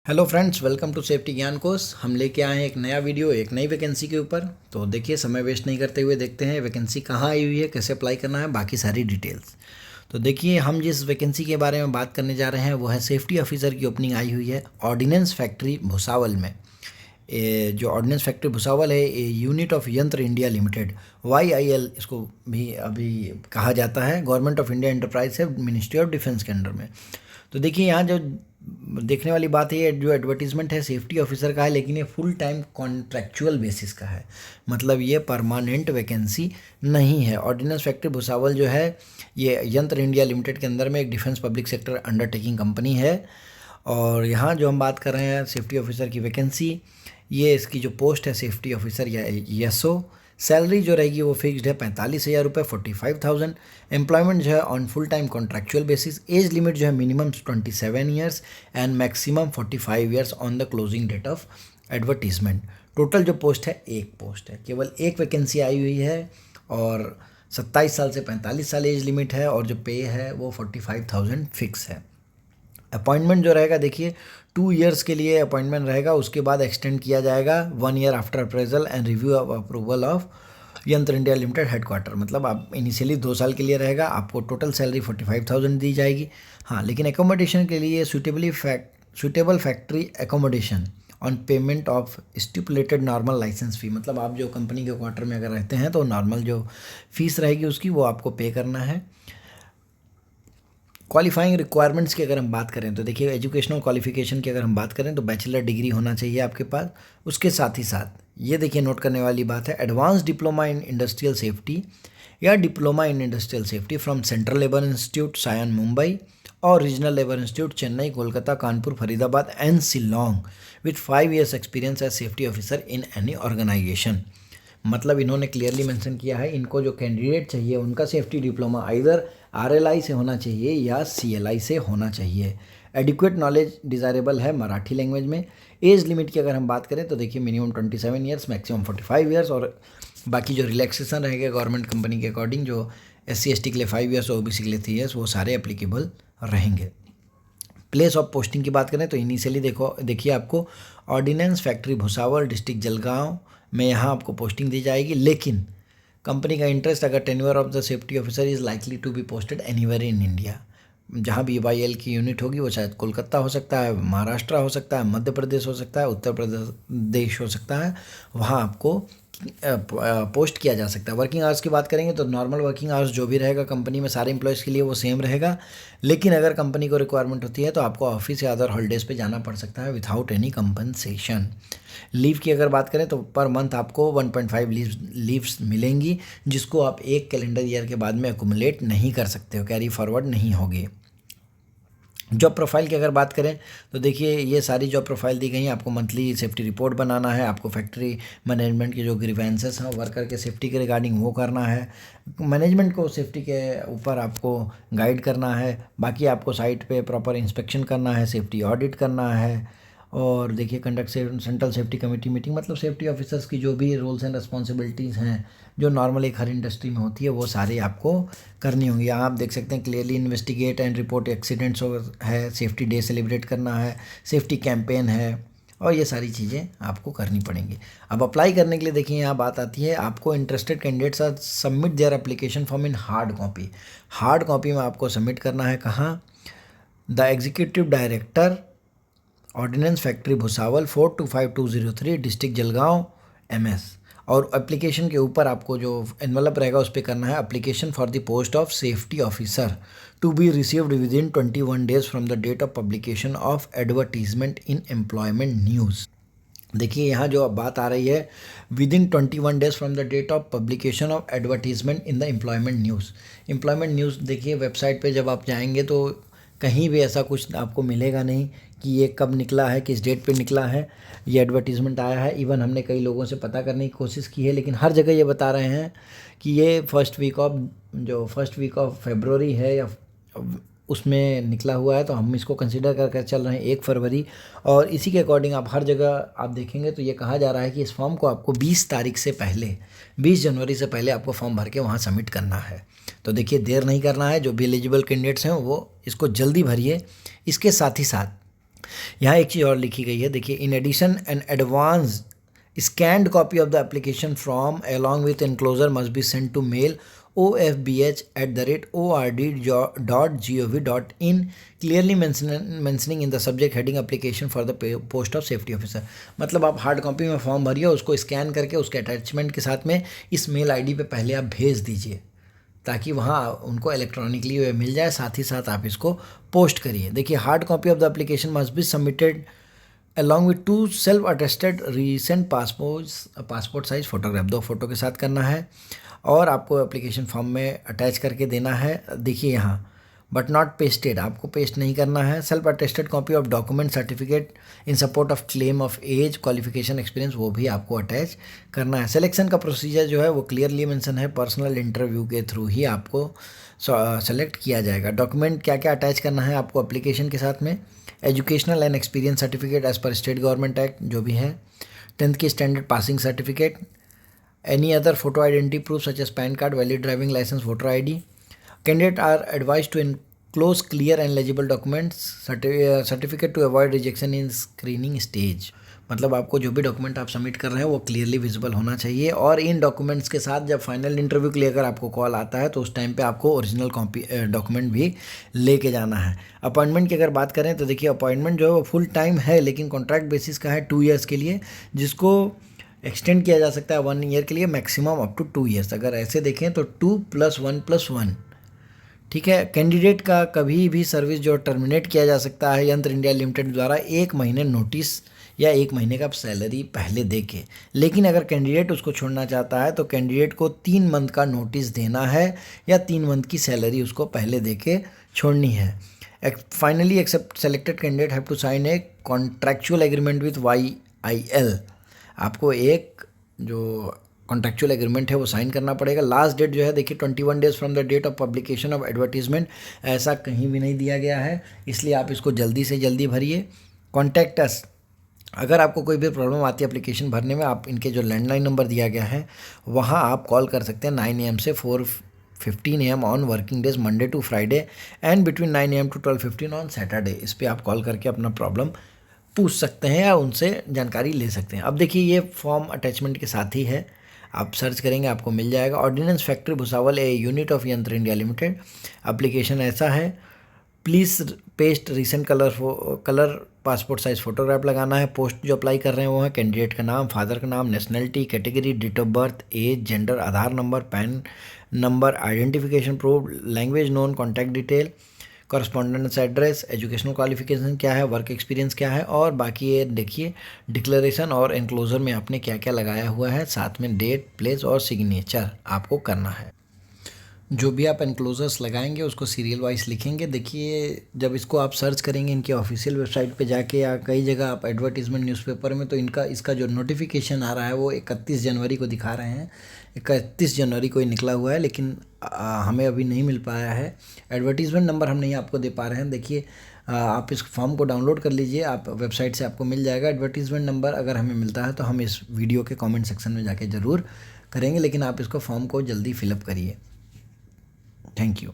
Hello friends, welcome to safety Gyan course. हम लेके आए हैं एक नया वीडियो एक नई वैकेंसी के ऊपर। तो देखिए, समय वेस्ट नहीं करते हुए देखते हैं वैकेंसी कहाँ आई हुई है, कैसे अप्लाई करना है, बाकी सारी डिटेल्स। तो देखिए, हम जिस वैकेंसी के बारे में बात करने जा रहे हैं वो है सेफ्टी ऑफिसर की ओपनिंग आई हुई है ऑर्डिनेंस फैक्ट्री भुसावल में। जो ऑर्डिनेंस फैक्ट्री भुसावल है, ये यूनिट ऑफ यंत्र इंडिया लिमिटेड, YIL इसको भी अभी कहा जाता है, गवर्नमेंट ऑफ इंडिया एंटरप्राइज है, मिनिस्ट्री ऑफ डिफेंस के अंडर में। तो देखिए, यहाँ जो देखने वाली बात है, ये जो एडवर्टीजमेंट है सेफ्टी ऑफिसर का है, लेकिन ये फुल टाइम कॉन्ट्रैक्चुअल बेसिस का है। मतलब ये परमानेंट वैकेंसी नहीं है। ऑर्डिनेंस फैक्ट्री भुसावल जो है, ये यंत्र इंडिया लिमिटेड के अंदर में एक defence public sector undertaking company है। और यहाँ जो हम बात कर रहे हैं सेफ्टी ऑफिसर की वैकेंसी, ये इसकी जो पोस्ट है सेफ्टी ऑफिसर या YSO, सैलरी जो रहेगी वो फिक्स्ड है 45,000 रुपये, 45,000। एम्प्लॉयमेंट जो है on full time contractual basis. Age limit जो है minimum 27 years and maximum 45 years on the closing date of advertisement. Total जो पोस्ट है एक पोस्ट है, केवल एक वैकेंसी आई हुई है और 27 साल से 45 साल एज लिमिट है और जो पे है वो 45,000 फिक्स है। अपॉइंटमेंट जो रहेगा, देखिए 2 ईयर्स के लिए अपॉइंटमेंट रहेगा, उसके बाद एक्सटेंड किया जाएगा 1 year after appraisal and review of approval of यंत्र इंडिया लिमिटेड हेडक्वार्टर। मतलब आप इनिशियली 2 साल के लिए रहेगा, आपको टोटल सैलरी 45,000 दी जाएगी। हाँ, लेकिन एकोमोडेशन के लिए suitable factory accommodation on payment of stipulated normal licence fee. मतलब आप जो कंपनी के क्वार्टर में अगर रहते हैं तो नॉर्मल जो फीस रहेगी उसकी वो आपको पे करना है। क्वालिफाइंग रिक्वायरमेंट्स की अगर हम बात करें तो देखिए, एजुकेशनल क्वालिफिकेशन की अगर हम बात करें तो बैचलर डिग्री होना चाहिए आपके पास। उसके साथ ही साथ ये देखिए, नोट करने वाली बात है, advance diploma in industrial safety या diploma in industrial safety from central labour institute Sion Mumbai और regional labour institute Chennai, Kolkata, Kanpur, Faridabad and Shillong with 5 years experience as safety officer in any organisation. मतलब इन्होंने क्लियरली मेंशन किया है, इनको जो कैंडिडेट चाहिए उनका सेफ्टी डिप्लोमा आइदर RLI से होना चाहिए या CLI से होना चाहिए। एडिक्वेट नॉलेज डिज़ायरेबल है मराठी लैंग्वेज में। एज लिमिट की अगर हम बात करें तो देखिए, मिनिमम 27 ईयर्स, मैक्सिमम 45 ईयर्स, और बाकी जो रिलैक्सेशन रहेगा गवर्नमेंट कंपनी के अकॉर्डिंग, जो SC ST के लिए 5 ईयर्स और OBC के लिए 3 ईयर्स, वो सारे एप्लीकेबल रहेंगे। प्लेस ऑफ पोस्टिंग की बात करें तो इनिशियली देखिए आपको ordinance factory Bhusawal, district Jalgaon में यहाँ आपको पोस्टिंग दी जाएगी। लेकिन कंपनी का इंटरेस्ट, अगर tenure of the safety officer is likely to be posted anywhere in India, जहाँ भी YIL की यूनिट होगी वो शायद कोलकाता हो सकता है, महाराष्ट्र हो सकता है, मध्य प्रदेश हो सकता है, उत्तर प्रदेश हो सकता है, वहाँ आपको पोस्ट किया जा सकता है। वर्किंग आवर्स की बात करेंगे तो नॉर्मल वर्किंग आवर्स जो भी रहेगा कंपनी में सारे एम्प्लॉयज़ के लिए वो सेम रहेगा। लेकिन अगर कंपनी को रिक्वायरमेंट होती है तो आपको ऑफिस या अदर हॉलीडेज़ पे जाना पड़ सकता है विदाउट एनी कंपनसेशन। लीव की अगर बात करें तो पर मंथ आपको 1.5 लीव्स मिलेंगी, जिसको आप एक कैलेंडर ईयर के बाद में एकुमुलेट नहीं कर सकते हो, कैरी फॉरवर्ड नहीं होगी। जॉब प्रोफाइल की अगर बात करें तो देखिए, ये सारी जॉब प्रोफाइल दी गई हैं। आपको मंथली सेफ्टी रिपोर्ट बनाना है, आपको फैक्ट्री मैनेजमेंट की जो ग्रीवेंसेस हैं वर्कर के सेफ्टी के रिगार्डिंग वो करना है, मैनेजमेंट को सेफ्टी के ऊपर आपको गाइड करना है, बाकी आपको साइट पे प्रॉपर इंस्पेक्शन करना है, सेफ्टी ऑडिट करना है। और देखिए, conduct central safety committee meeting, मतलब सेफ्टी ऑफिसर्स की जो भी रोल्स एंड रिस्पॉन्सिबिलिटीज़ हैं जो नॉर्मल एक हर इंडस्ट्री में होती है वो सारी आपको करनी होंगी। यहाँ आप देख सकते हैं clearly, investigate and report accidents है, सेफ्टी डे सेलिब्रेट करना है, सेफ्टी कैंपेन है, और ये सारी चीज़ें आपको करनी पड़ेंगी। अब अप्लाई करने के लिए देखिए, यहाँ बात आती है, आपको interested candidates are submit their application form in hard copy. Hard copy में आपको सबमिट करना है कहाँ? The executive director, ordnance factory Bhusawal, 425203, district Jalgaon, MS। और एप्लीकेशन के ऊपर आपको जो एनवलप रहेगा उस पर करना है, application for the post of safety officer to be received within 21 days from the date of publication of advertisement in employment news. देखिए, यहाँ जो बात आ रही है, within 21 days from the date of publication of advertisement in the employment news. Employment news देखिए, website पे जब आप जाएंगे तो कहीं भी ऐसा कुछ आपको मिलेगा नहीं कि ये कब निकला है, किस डेट पे निकला है, ये एडवर्टीज़मेंट आया है। इवन हमने कई लोगों से पता करने की कोशिश की है, लेकिन हर जगह ये बता रहे हैं कि ये फर्स्ट वीक ऑफ फरवरी है या उसमें निकला हुआ है, तो हम इसको कंसिडर करके चल रहे हैं 1 फरवरी। और इसी के अकॉर्डिंग आप हर जगह आप देखेंगे तो ये कहा जा रहा है कि इस फॉर्म को आपको 20 तारीख से पहले, 20 जनवरी से पहले आपको फॉर्म भर के वहाँ सबमिट करना है। तो देखिए, देर नहीं करना है, जो भी एलिजिबल कैंडिडेट्स हैं वो इसको जल्दी भरिए। इसके साथ ही साथ यहाँ एक चीज़ और लिखी गई है, देखिए, in addition an advance scanned copy of the application form along with enclosure must be sent to mail ofbh@ord.gov.in clearly mentioning in the subject heading application for the post of safety officer। मतलब आप hard copy में form भरिए, उसको scan करके उसके attachment के साथ में इस मेल आईडी पे पहले आप भेज दीजिए, ताकि वहाँ उनको इलेक्ट्रॉनिकली मिल जाए, साथ ही साथ आप इसको पोस्ट करिए। देखिए, hard copy of the application must be submitted along with 2 self attested recent passport size photograph, 2 photo के साथ करना है और आपको एप्लीकेशन फॉर्म में अटैच करके देना है। देखिए यहाँ, बट नॉट पेस्टेड, आपको पेस्ट नहीं करना है। Self attested copy of document certificate in support of claim of as qualification experience, वो भी आपको अटैच करना है। सिलेक्शन का प्रोसीजर जो है वो क्लियरली मेंशन है, पर्सनल इंटरव्यू के थ्रू ही आपको सेलेक्ट किया जाएगा। डॉक्यूमेंट क्या क्या अटैच करना है आपको एप्लीकेशन के साथ में, educational and experience certificate as per state government act जो भी है, 10th की standard passing certificate, any other photo identity proof such as PAN card, valid driving license, voter ID. Candidate are advise to enclose clear and legible documents, certificate to avoid rejection in screening stage। मतलब आपको जो भी document आप submit कर रहे हैं वो clearly visible होना चाहिए, और इन डॉक्यूमेंट्स के साथ जब फाइनल इंटरव्यू के लिए अगर आपको कॉल आता है तो उस टाइम पे आपको ओरिजिनल कॉपी डॉक्यूमेंट भी लेके जाना है। अपॉइंटमेंट की अगर बात करें तो देखिए, अपॉइंटमेंट जो है वो फुल टाइम है, लेकिन कॉन्ट्रैक्ट बेसिस का है 2 ईयर्स के लिए, जिसको एक्सटेंड किया जा सकता है 1 ईयर के लिए, मैक्सिमम अप टू 2 ईयर्स। अगर ऐसे देखें तो 2+1+1, ठीक है। कैंडिडेट का कभी भी सर्विस जो टर्मिनेट किया जा सकता है यंत्र इंडिया लिमिटेड द्वारा 1 महीने नोटिस या 1 महीने का सैलरी पहले दे के। लेकिन अगर कैंडिडेट उसको छोड़ना चाहता है तो कैंडिडेट को 3 मंथ का नोटिस देना है या 3 मंथ की सैलरी उसको पहले दे के छोड़नी है। Finally except selected candidate have to sign a contractual agreement with YIL। आपको एक जो कॉन्ट्रैक्चुअल एग्रीमेंट है वो साइन करना पड़ेगा। लास्ट डेट जो है देखिए 21 days from the date of publication of advertisement, ऐसा कहीं भी नहीं दिया गया है, इसलिए आप इसको जल्दी से जल्दी भरिए। कॉन्टैक्ट अस, अगर आपको कोई भी प्रॉब्लम आती है एप्लीकेशन भरने में, आप इनके जो लैंडलाइन नंबर दिया गया है वहाँ आप कॉल कर सकते हैं 9 AM से 4:15 AM on working days Monday to Friday and between 9 AM to 12:15 on Saturday. इस पर आप कॉल करके अपना प्रॉब्लम पूछ सकते हैं या उनसे जानकारी ले सकते हैं। अब देखिए, ये फॉर्म अटैचमेंट के साथ ही है, आप सर्च करेंगे आपको मिल जाएगा। Ordinance factory Bhusawal a unit of यंत्र इंडिया लिमिटेड। एप्लीकेशन ऐसा है, please paste recent colour passport size photograph लगाना है। पोस्ट जो अप्लाई कर रहे हैं वो है कैंडिडेट का नाम, फादर का नाम, nationality, category, date of birth, age, gender, Aadhaar number, PAN number, identification proof, language known, contact detail, correspondence address, educational qualification क्या है, वर्क एक्सपीरियंस क्या है, और बाकी ये देखिए डिक्लेरेशन और एनक्लोजर में आपने क्या क्या लगाया हुआ है, साथ में डेट, प्लेस और सिग्नेचर आपको करना है। जो भी आप एनक्लोजर्स लगाएंगे उसको सीरियल वाइज लिखेंगे। देखिए, जब इसको आप सर्च करेंगे इनके ऑफिशियल वेबसाइट पे जाके या कई जगह आप एडवर्टीजमेंट न्यूज़पेपर में, तो इसका जो नोटिफिकेशन आ रहा है वो 31 जनवरी को दिखा रहे हैं। 31 जनवरी को ही निकला हुआ है, लेकिन हमें अभी नहीं मिल पाया है। एडवर्टीजमेंट नंबर हम नहीं आपको दे पा रहे हैं। देखिए, आप इस फॉर्म को डाउनलोड कर लीजिए, आप वेबसाइट से आपको मिल जाएगा। एडवर्टीजमेंट नंबर अगर हमें मिलता है तो हम इस वीडियो के कॉमेंट सेक्शन में जाके ज़रूर करेंगे, लेकिन आप इसको फॉर्म को जल्दी फिलअप करिए। Thank you.